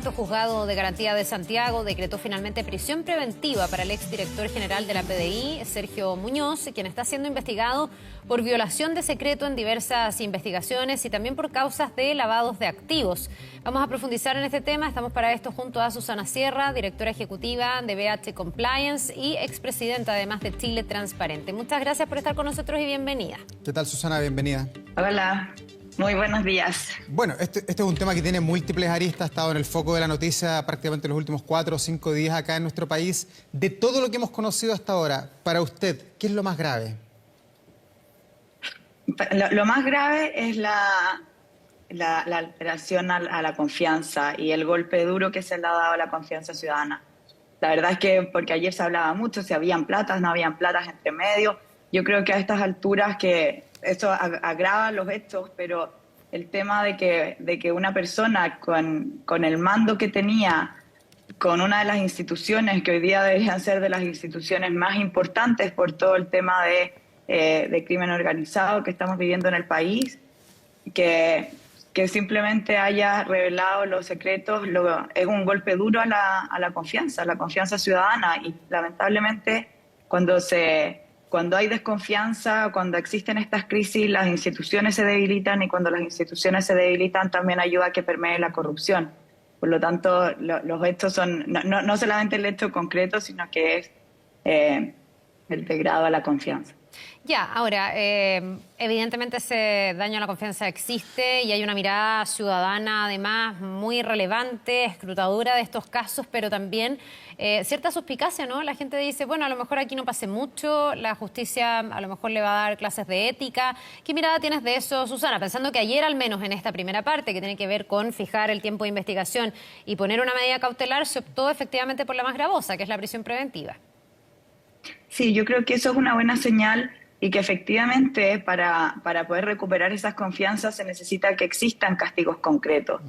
El juzgado de garantía de Santiago decretó finalmente prisión preventiva para el exdirector general de la PDI, Sergio Muñoz, quien está siendo investigado por violación de secreto en diversas investigaciones y también por causas de lavados de activos. Vamos a profundizar en este tema. Estamos para esto junto a Susana Sierra, directora ejecutiva de BH Compliance y expresidenta además de Chile Transparente. Muchas gracias por estar con nosotros y bienvenida. ¿Qué tal, Susana? Bienvenida. Hola. Muy buenos días. Bueno, este es un tema que tiene múltiples aristas, ha estado en el foco de la noticia prácticamente los últimos 4 o 5 días acá en nuestro país. De todo lo que hemos conocido hasta ahora, para usted, ¿qué es lo más grave? Lo más grave es la alteración a la confianza y el golpe duro que se le ha dado a la confianza ciudadana. La verdad es que, porque ayer se hablaba mucho, si habían platas, no habían platas entre medio. Yo creo que a estas alturas que eso agrava los hechos, pero el tema de que una persona con el mando que tenía, con una de las instituciones que hoy día deberían ser de las instituciones más importantes por todo el tema de crimen organizado que estamos viviendo en el país, que simplemente haya revelado los secretos, es un golpe duro a la confianza ciudadana. Y lamentablemente cuando hay desconfianza, cuando existen estas crisis, las instituciones se debilitan, y cuando las instituciones se debilitan también ayuda a que permee la corrupción. Por lo tanto, los hechos son no solamente el hecho concreto, sino que es el degrado a la confianza. Ya, ahora, evidentemente ese daño a la confianza existe y hay una mirada ciudadana además muy relevante, escrutadora de estos casos, pero también cierta suspicacia, ¿no? La gente dice, bueno, a lo mejor aquí no pase mucho, la justicia a lo mejor le va a dar clases de ética. ¿Qué mirada tienes de eso, Susana? Pensando que ayer, al menos en esta primera parte, que tiene que ver con fijar el tiempo de investigación y poner una medida cautelar, se optó efectivamente por la más gravosa, que es la prisión preventiva. Sí, yo creo que eso es una buena señal y que efectivamente para poder recuperar esas confianzas se necesita que existan castigos concretos.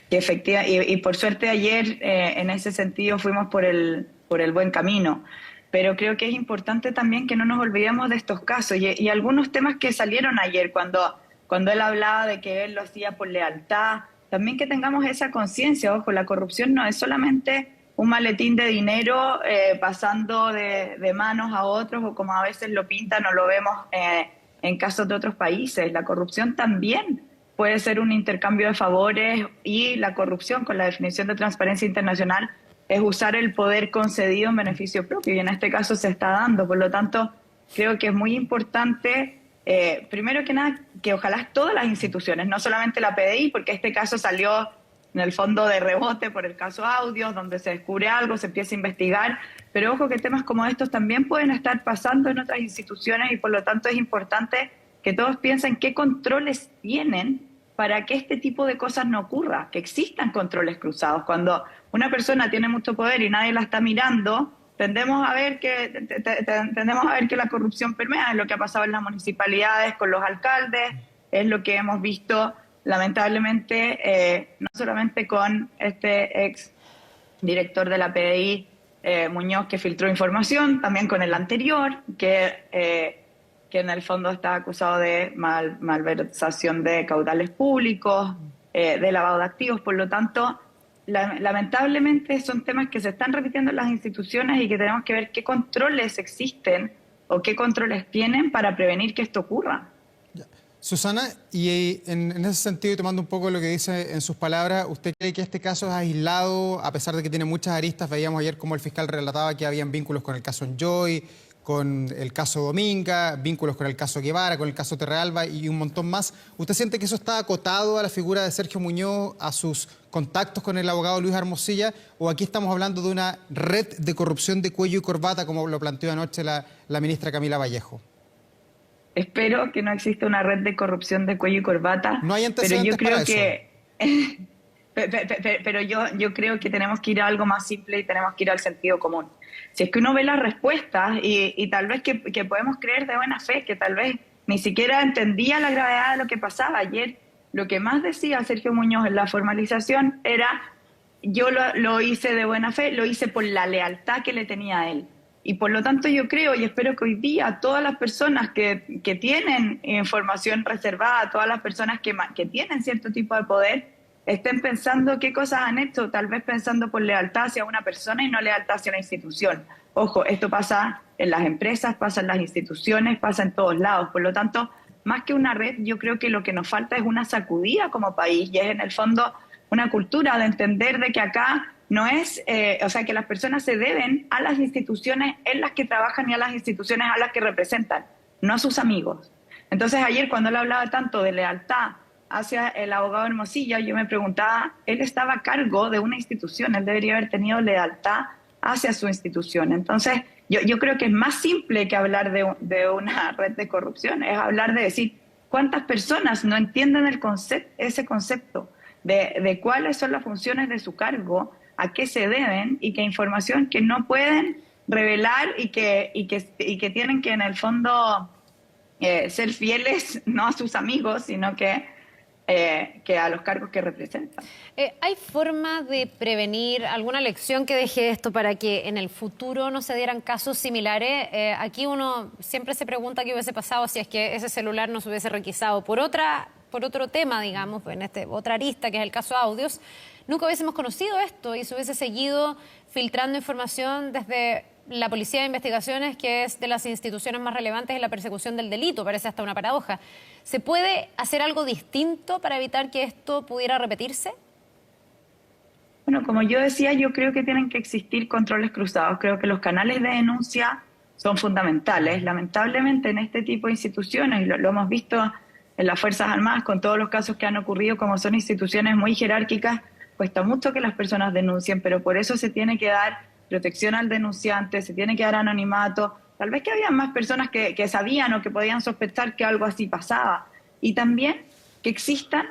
Y por suerte ayer en ese sentido fuimos por el buen camino. Pero creo que es importante también que no nos olvidemos de estos casos y algunos temas que salieron ayer cuando él hablaba de que él lo hacía por lealtad. También que tengamos esa conciencia. Ojo, la corrupción no es solamente un maletín de dinero pasando de manos a otros, o como a veces lo pintan o lo vemos en casos de otros países. La corrupción también puede ser un intercambio de favores, y la corrupción, con la definición de Transparencia Internacional, es usar el poder concedido en beneficio propio, y en este caso se está dando. Por lo tanto, creo que es muy importante, primero que nada, que ojalá todas las instituciones, no solamente la PDI, porque este caso salió en el fondo de rebote por el caso Audios, donde se descubre algo, se empieza a investigar, pero ojo que temas como estos también pueden estar pasando en otras instituciones, y por lo tanto es importante que todos piensen qué controles tienen para que este tipo de cosas no ocurra, que existan controles cruzados. Cuando una persona tiene mucho poder y nadie la está mirando, tendemos a ver que la corrupción permea. Es lo que ha pasado en las municipalidades con los alcaldes, es lo que hemos visto lamentablemente, no solamente con este ex director de la PDI, Muñoz, que filtró información, también con el anterior, que en el fondo está acusado de malversación de caudales públicos, de lavado de activos. Por lo tanto, lamentablemente son temas que se están repitiendo en las instituciones y que tenemos que ver qué controles existen o qué controles tienen para prevenir que esto ocurra. Susana, y en ese sentido, y tomando un poco lo que dice en sus palabras, ¿usted cree que este caso es aislado, a pesar de que tiene muchas aristas? Veíamos ayer cómo el fiscal relataba que habían vínculos con el caso Enjoy, con el caso Dominga, vínculos con el caso Guevara, con el caso Terralba y un montón más. ¿Usted siente que eso está acotado a la figura de Sergio Muñoz, a sus contactos con el abogado Luis Hermosilla, o aquí estamos hablando de una red de corrupción de cuello y corbata, como lo planteó anoche la ministra Camila Vallejo? Espero que no exista una red de corrupción de cuello y corbata. No hay antecedentes para eso. Pero yo creo que tenemos que ir a algo más simple y tenemos que ir al sentido común. Si es que uno ve las respuestas y tal vez que podemos creer de buena fe, que tal vez ni siquiera entendía la gravedad de lo que pasaba ayer, lo que más decía Sergio Muñoz en la formalización era: yo lo hice de buena fe, lo hice por la lealtad que le tenía a él. Y por lo tanto yo creo y espero que hoy día todas las personas que tienen información reservada, todas las personas que tienen cierto tipo de poder, estén pensando qué cosas han hecho, tal vez pensando por lealtad hacia una persona y no lealtad hacia la institución. Ojo, esto pasa en las empresas, pasa en las instituciones, pasa en todos lados. Por lo tanto, más que una red, yo creo que lo que nos falta es una sacudida como país y es en el fondo una cultura de entender de que acá no es, o sea, que las personas se deben a las instituciones en las que trabajan y a las instituciones a las que representan, no a sus amigos. Entonces ayer cuando él hablaba tanto de lealtad hacia el abogado Hermosilla, yo me preguntaba, él estaba a cargo de una institución, él debería haber tenido lealtad hacia su institución. Entonces yo creo que es más simple que hablar de una red de corrupción, es hablar de decir cuántas personas no entienden ese concepto de cuáles son las funciones de su cargo, a qué se deben y qué información que no pueden revelar y que tienen que en el fondo ser fieles no a sus amigos, sino que a los cargos que representan. ¿Hay forma de prevenir alguna lección que deje esto para que en el futuro no se dieran casos similares? Aquí uno siempre se pregunta qué hubiese pasado si es que ese celular no se hubiese requisado por otro tema, digamos, en otra arista, que es el caso audios. Nunca hubiésemos conocido esto y se hubiese seguido filtrando información desde la Policía de Investigaciones, que es de las instituciones más relevantes en la persecución del delito. Parece hasta una paradoja. ¿Se puede hacer algo distinto para evitar que esto pudiera repetirse? Bueno, como yo decía, yo creo que tienen que existir controles cruzados. Creo que los canales de denuncia son fundamentales. Lamentablemente en este tipo de instituciones, y lo hemos visto en las Fuerzas Armadas con todos los casos que han ocurrido, como son instituciones muy jerárquicas, cuesta mucho que las personas denuncien, pero por eso se tiene que dar protección al denunciante, se tiene que dar anonimato. Tal vez que había más personas que sabían o que podían sospechar que algo así pasaba. Y también que existan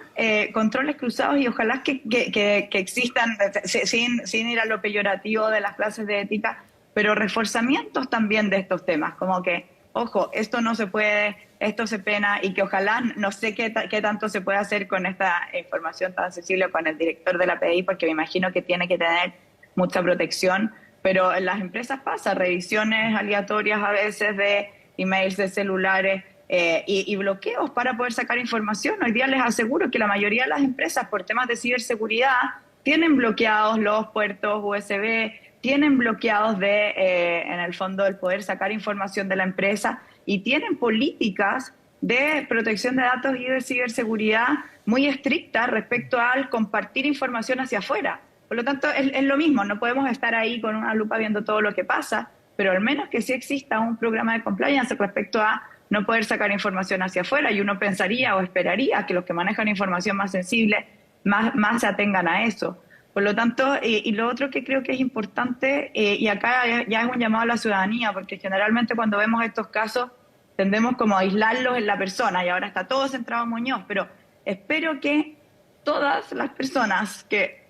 controles cruzados y ojalá que existan, sin ir a lo peyorativo de las clases de ética, pero reforzamientos también de estos temas, como que, ojo, esto no se puede, esto se pena, y que ojalá, no sé qué tanto se puede hacer con esta información tan sensible con el director de la PDI, porque me imagino que tiene que tener mucha protección, pero en las empresas pasa, revisiones aleatorias a veces de emails, de celulares, y bloqueos para poder sacar información. Hoy día les aseguro que la mayoría de las empresas, por temas de ciberseguridad, tienen bloqueados los puertos USB, tienen bloqueados en el fondo, el poder sacar información de la empresa, y tienen políticas de protección de datos y de ciberseguridad muy estrictas respecto al compartir información hacia afuera. Por lo tanto, es lo mismo, no podemos estar ahí con una lupa viendo todo lo que pasa, pero al menos que sí exista un programa de compliance respecto a no poder sacar información hacia afuera, y uno pensaría o esperaría que los que manejan información más sensible más se atengan a eso. Por lo tanto, y lo otro que creo que es importante, y acá ya es un llamado a la ciudadanía, porque generalmente cuando vemos estos casos tendemos como a aislarlos en la persona, y ahora está todo centrado en Muñoz, pero espero que todas las personas que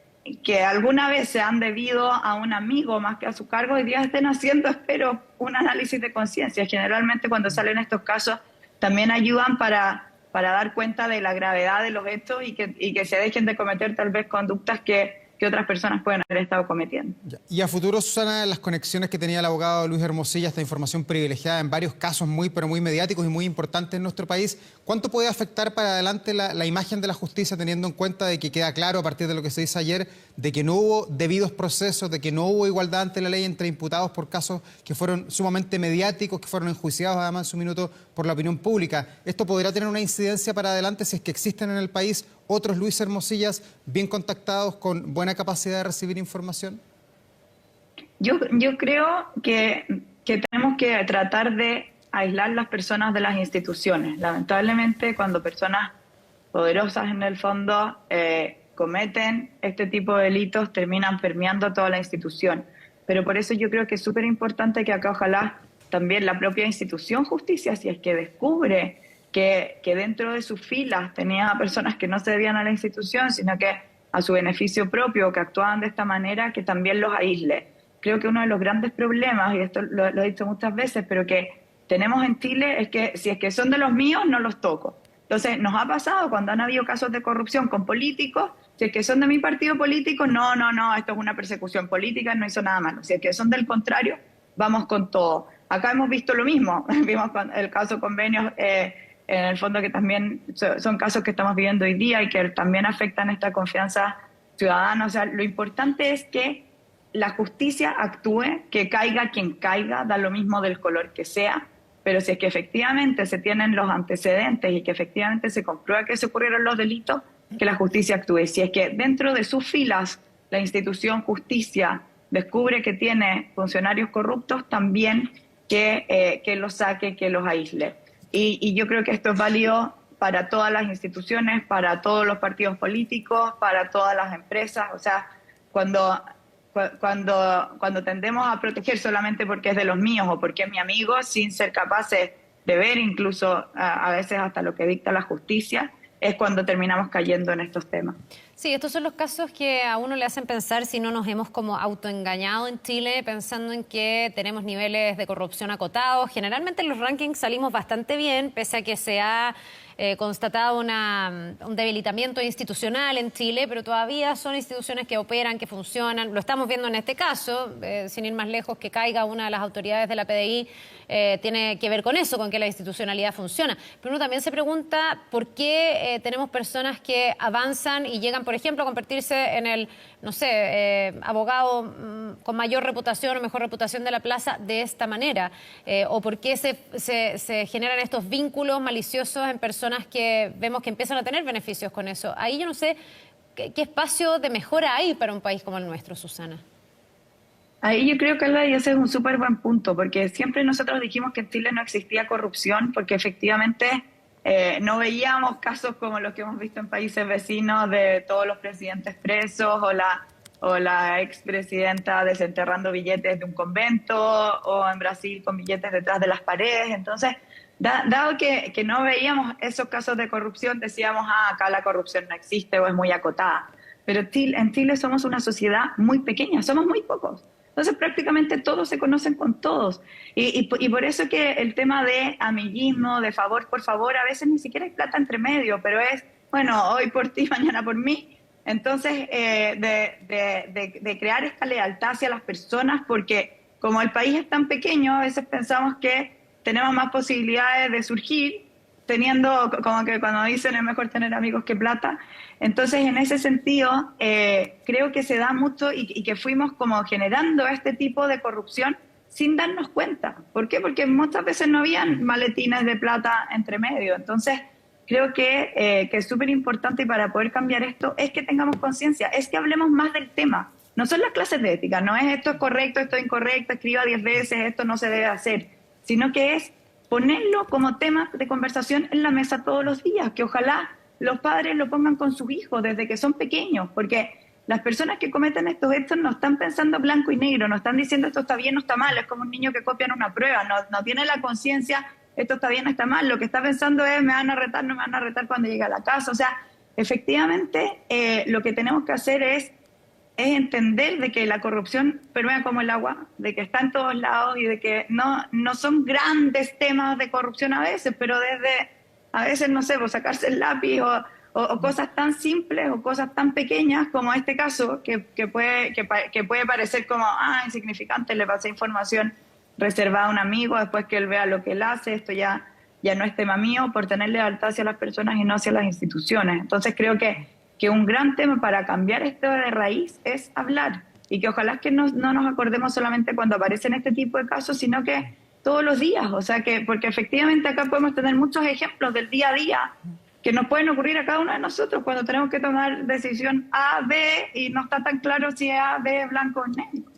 alguna vez se han debido a un amigo más que a su cargo, hoy día estén haciendo, espero, un análisis de conciencia. Generalmente cuando salen estos casos también ayudan para dar cuenta de la gravedad de los hechos y que se dejen de cometer tal vez conductas que otras personas pueden haber estado cometiendo. Y a futuro, Susana, las conexiones que tenía el abogado Luis Hermosilla, esta información privilegiada en varios casos pero muy mediáticos y muy importantes en nuestro país, ¿cuánto puede afectar para adelante la imagen de la justicia, teniendo en cuenta de que queda claro a partir de lo que se dice ayer, de que no hubo debidos procesos, de que no hubo igualdad ante la ley entre imputados por casos que fueron sumamente mediáticos, que fueron enjuiciados además en su minuto por la opinión pública? ¿Esto podrá tener una incidencia para adelante si es que existen en el país otros Luis Hermosillas bien contactados con buena capacidad de recibir información? Yo creo que tenemos que tratar de aislar las personas de las instituciones. Lamentablemente, cuando personas poderosas en el fondo cometen este tipo de delitos, terminan permeando toda la institución. Pero por eso yo creo que es súper importante que acá ojalá también la propia institución justicia, si es que descubre que dentro de sus filas tenía personas que no se debían a la institución, sino que a su beneficio propio, que actuaban de esta manera, que también los aísle. Creo que uno de los grandes problemas, y esto lo he dicho muchas veces, pero que tenemos en Chile, es que si es que son de los míos, no los toco. Entonces, nos ha pasado cuando han habido casos de corrupción con políticos, si es que son de mi partido político, no, esto es una persecución política, no hizo nada malo. Si es que son del contrario, vamos con todo. Acá hemos visto lo mismo, vimos el caso convenios en el fondo que también son casos que estamos viviendo hoy día y que también afectan esta confianza ciudadana. O sea, lo importante es que la justicia actúe, que caiga quien caiga, da lo mismo del color que sea, pero si es que efectivamente se tienen los antecedentes y que efectivamente se comprueba que se ocurrieron los delitos, que la justicia actúe. Si es que dentro de sus filas la institución justicia descubre que tiene funcionarios corruptos, también que los saque, que los aísle. Y yo creo que esto es válido para todas las instituciones, para todos los partidos políticos, para todas las empresas. O sea, cuando tendemos a proteger solamente porque es de los míos o porque es mi amigo, sin ser capaces de ver incluso a veces hasta lo que dicta la justicia, es cuando terminamos cayendo en estos temas. Sí, estos son los casos que a uno le hacen pensar si no nos hemos como autoengañado en Chile pensando en que tenemos niveles de corrupción acotados. Generalmente en los rankings salimos bastante bien, pese a que se ha constatado un debilitamiento institucional en Chile, pero todavía son instituciones que operan, que funcionan. Lo estamos viendo en este caso, sin ir más lejos, que caiga una de las autoridades de la PDI tiene que ver con eso, con que la institucionalidad funciona. Pero uno también se pregunta por qué tenemos personas que avanzan y llegan, por ejemplo, a convertirse en el, no sé, abogado con mayor reputación o mejor reputación de la plaza de esta manera. O por qué se generan estos vínculos maliciosos en personas que vemos que empiezan a tener beneficios con eso. Ahí yo no sé qué espacio de mejora hay para un país como el nuestro, Susana. Ahí yo creo que ese es un súper buen punto, porque siempre nosotros dijimos que en Chile no existía corrupción, porque efectivamente no veíamos casos como los que hemos visto en países vecinos de todos los presidentes presos o la expresidenta desenterrando billetes de un convento o en Brasil con billetes detrás de las paredes. Entonces, dado que no veíamos esos casos de corrupción, decíamos, acá la corrupción no existe o es muy acotada. Pero en Chile somos una sociedad muy pequeña, somos muy pocos. Entonces prácticamente todos se conocen con todos. Y por eso que el tema de amiguismo, de favor por favor, a veces ni siquiera hay plata entre medio, pero es, bueno, hoy por ti, mañana por mí. Entonces, de crear esta lealtad hacia las personas, porque como el país es tan pequeño, a veces pensamos que tenemos más posibilidades de surgir, teniendo, como que cuando dicen es mejor tener amigos que plata. Entonces, en ese sentido, creo que se da mucho y que fuimos como generando este tipo de corrupción sin darnos cuenta. ¿Por qué? Porque muchas veces no habían maletines de plata entre medio. Entonces, creo que es súper importante, y para poder cambiar esto es que tengamos conciencia, es que hablemos más del tema. No son las clases de ética, no es esto es correcto, esto es incorrecto, escriba 10 veces, esto no se debe hacer, sino que es ponerlo como tema de conversación en la mesa todos los días, que ojalá los padres lo pongan con sus hijos desde que son pequeños, porque las personas que cometen estos hechos no están pensando blanco y negro, no están diciendo esto está bien o está mal, es como un niño que copia en una prueba, no tiene la conciencia, esto está bien o está mal, lo que está pensando es me van a retar, no me van a retar cuando llegue a la casa. O sea, efectivamente lo que tenemos que hacer es entender de que la corrupción permea como el agua, de que está en todos lados y de que no son grandes temas de corrupción a veces, pero desde, a veces, no sé, pues sacarse el lápiz o cosas tan simples o cosas tan pequeñas como este caso, que puede parecer como, insignificante, le pasé información reservada a un amigo, después que él vea lo que él hace, esto ya no es tema mío, por tener lealtad hacia las personas y no hacia las instituciones. Entonces creo que un gran tema para cambiar esto de raíz es hablar, y que ojalá que no nos acordemos solamente cuando aparecen este tipo de casos, sino que todos los días. O sea, porque efectivamente acá podemos tener muchos ejemplos del día a día que nos pueden ocurrir a cada uno de nosotros cuando tenemos que tomar decisión A, B, y no está tan claro si es A, B, blanco o negro.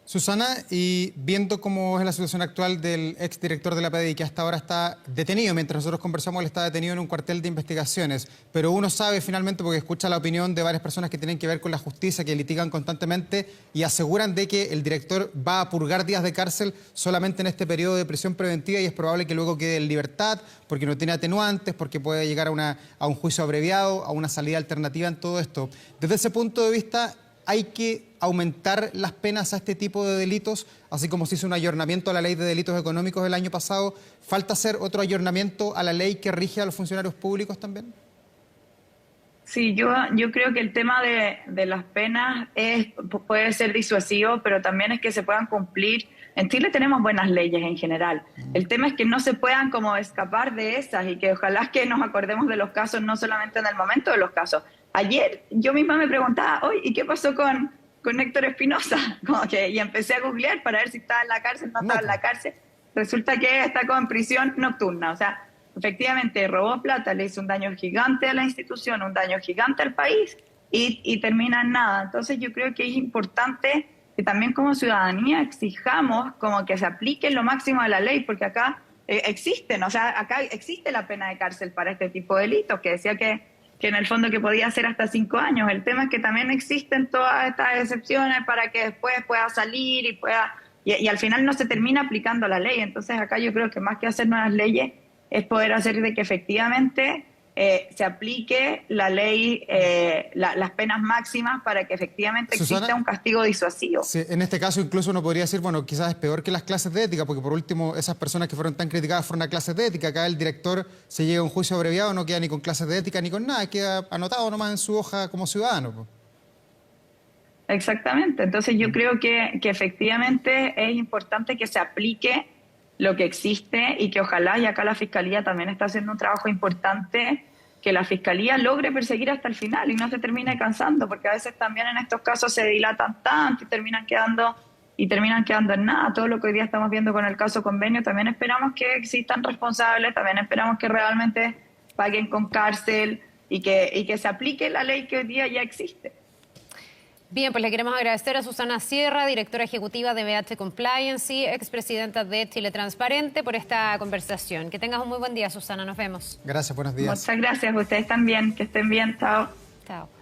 Susana, y viendo cómo es la situación actual del exdirector de la PDI, que hasta ahora está detenido, mientras nosotros conversamos, él está detenido en un cuartel de investigaciones, pero uno sabe finalmente, porque escucha la opinión de varias personas que tienen que ver con la justicia, que litigan constantemente y aseguran de que el director va a purgar días de cárcel solamente en este periodo de prisión preventiva, y es probable que luego quede en libertad, porque no tiene atenuantes, porque puede llegar a un juicio abreviado, a una salida alternativa en todo esto. Desde ese punto de vista, ¿hay que aumentar las penas a este tipo de delitos? Así como se hizo un ayornamiento a la ley de delitos económicos el año pasado, ¿falta hacer otro ayornamiento a la ley que rige a los funcionarios públicos también? Sí, yo creo que el tema de las penas puede ser disuasivo, pero también es que se puedan cumplir. En Chile tenemos buenas leyes en general. El tema es que no se puedan como escapar de esas y que ojalá que nos acordemos de los casos, no solamente en el momento de los casos. Ayer yo misma me preguntaba, oye, ¿y qué pasó con Héctor Espinosa? Y empecé a googlear para ver si estaba en la cárcel, no estaba en la cárcel. Resulta que está como en prisión nocturna, o sea, efectivamente robó plata, le hizo un daño gigante a la institución, un daño gigante al país y termina en nada. Entonces yo creo que es importante que también como ciudadanía exijamos como que se aplique lo máximo de la ley, porque acá existen, o sea, acá existe la pena de cárcel para este tipo de delitos, que decía que en el fondo que podía ser hasta 5 años. El tema es que también existen todas estas excepciones para que después pueda salir y al final no se termina aplicando la ley. Entonces acá yo creo que más que hacer nuevas leyes es poder hacer de que efectivamente se aplique la ley, las penas máximas para que efectivamente exista Susana, un castigo disuasivo. sí, en este caso incluso uno podría decir, bueno, quizás es peor que las clases de ética, porque por último esas personas que fueron tan criticadas fueron a clases de ética. Acá el director se llega a un juicio abreviado, no queda ni con clases de ética ni con nada, queda anotado nomás en su hoja como ciudadano, pues. Exactamente. Entonces yo creo que efectivamente es importante que se aplique lo que existe y que ojalá, y acá la Fiscalía también está haciendo un trabajo importante, que la Fiscalía logre perseguir hasta el final y no se termine cansando, porque a veces también en estos casos se dilatan tanto y terminan quedando en nada. Todo lo que hoy día estamos viendo con el caso Convenio, también esperamos que existan responsables, también esperamos que realmente paguen con cárcel y que se aplique la ley que hoy día ya existe. Bien, pues le queremos agradecer a Susana Sierra, directora ejecutiva de BH Compliance y expresidenta de Chile Transparente, por esta conversación. Que tengas un muy buen día, Susana. Nos vemos. Gracias, buenos días. Muchas gracias. Ustedes también. Que estén bien. Chao. Chao.